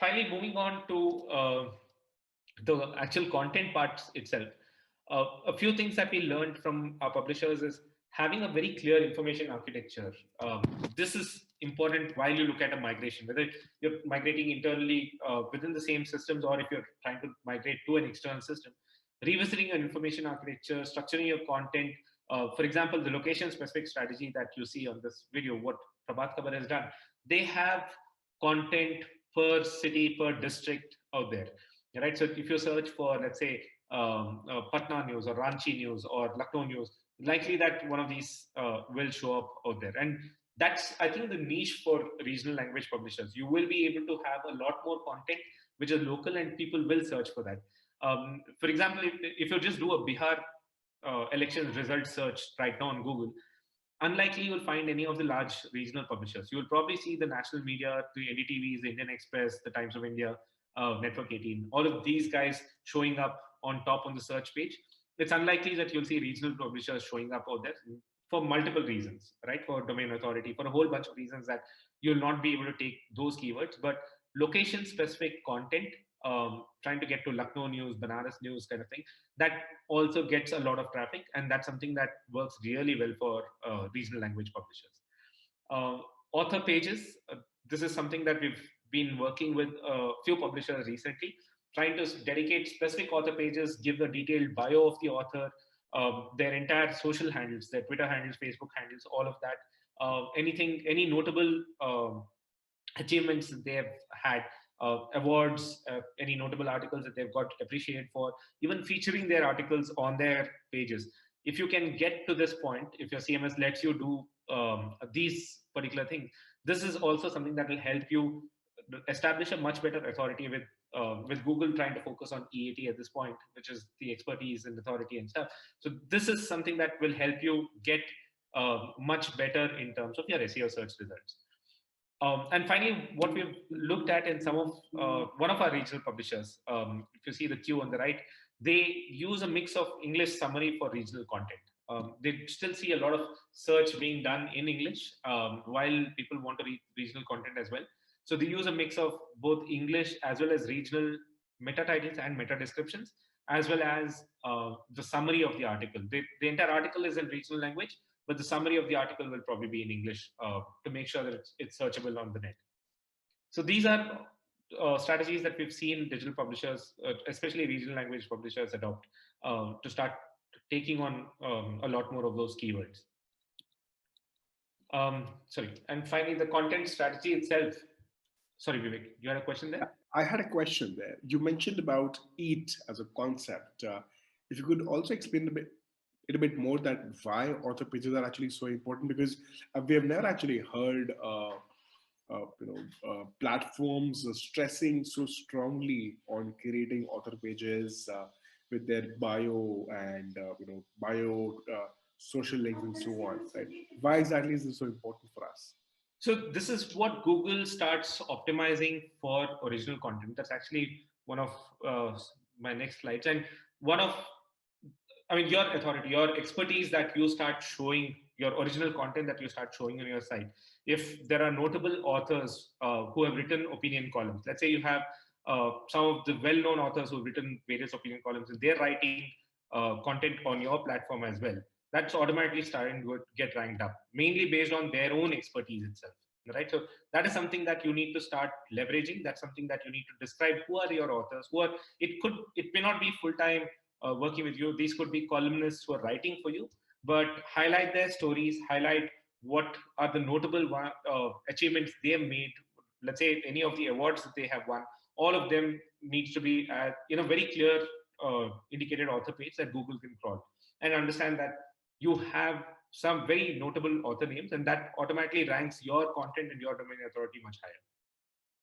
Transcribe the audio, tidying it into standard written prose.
finally, moving on to the actual content parts itself. A few things that we learned from our publishers is having a very clear information architecture. This is important while you look at a migration, whether you're migrating internally within the same systems or if you're trying to migrate to an external system. Revisiting an information architecture, structuring your content. For example, the location specific strategy that you see on this video, what Prabhat Kabar has done, they have content per city, per district out there, right? So if you search for, let's say, Patna news or Ranchi news or Lucknow news, likely that one of these will show up out there. And that's, I think, the niche for regional language publishers. You will be able to have a lot more content which is local and people will search for that. For example, if you just do a Bihar election result search right now on Google, unlikely you'll find any of the large regional publishers. You'll probably see the national media, the NDTVs, the Indian Express, the Times of India, Network 18, all of these guys showing up on top on the search page. It's unlikely that you'll see regional publishers showing up out there for multiple reasons, right? For domain authority, for a whole bunch of reasons that you'll not be able to take those keywords. But location specific content, trying to get to Lucknow news, Banaras news kind of thing, that also gets a lot of traffic. And that's something that works really well for regional language publishers. Author pages, this is something that we've been working with a few publishers recently, trying to dedicate specific author pages, give the detailed bio of the author, their entire social handles, their Twitter handles, Facebook handles, all of that. Any notable achievements that they have had, awards, any notable articles that they've got appreciated for, even featuring their articles on their pages. If you can get to this point, if your CMS lets you do these particular things, this is also something that will help you establish a much better authority with Google trying to focus on EAT at this point, which is the expertise and authority and stuff. So this is something that will help you get much better in terms of your SEO search results. And finally, what we've looked at in some of one of our regional publishers, if you see the queue on the right, they use a mix of English summary for regional content. They still see a lot of search being done in English while people want to read regional content as well. So they use a mix of both English as well as regional meta titles and meta descriptions, as well as the summary of the article. The entire article is in regional language, but the summary of the article will probably be in English to make sure that it's searchable on the net. So these are strategies that we've seen digital publishers, especially regional language publishers, adopt to start taking on a lot more of those keywords. Sorry, and finally, the content strategy itself. Sorry, Vivek, you had a question there? I had a question there. You mentioned about EAT as a concept. If you could also explain a bit more that why author pages are actually so important, because we have never actually heard platforms stressing so strongly on creating author pages with their bio and social links and so on. Right? Why exactly is this so important for us? So this is what Google starts optimizing for original content. That's actually one of my next slides. And your authority, your expertise that you start showing, your original content that you start showing on your site. If there are notable authors who have written opinion columns, let's say you have some of the well-known authors who have written various opinion columns and they're writing content on your platform as well, that's automatically starting to get ranked up, mainly based on their own expertise itself, right? So that is something that you need to start leveraging. That's something that you need to describe. Who are your authors? It may not be full-time working with you. These could be columnists who are writing for you, but highlight their stories, highlight what are the notable achievements they have made. Let's say any of the awards that they have won, all of them needs to be in a very clear indicated author page that Google can crawl and understand that you have some very notable author names, and that automatically ranks your content and your domain authority much higher.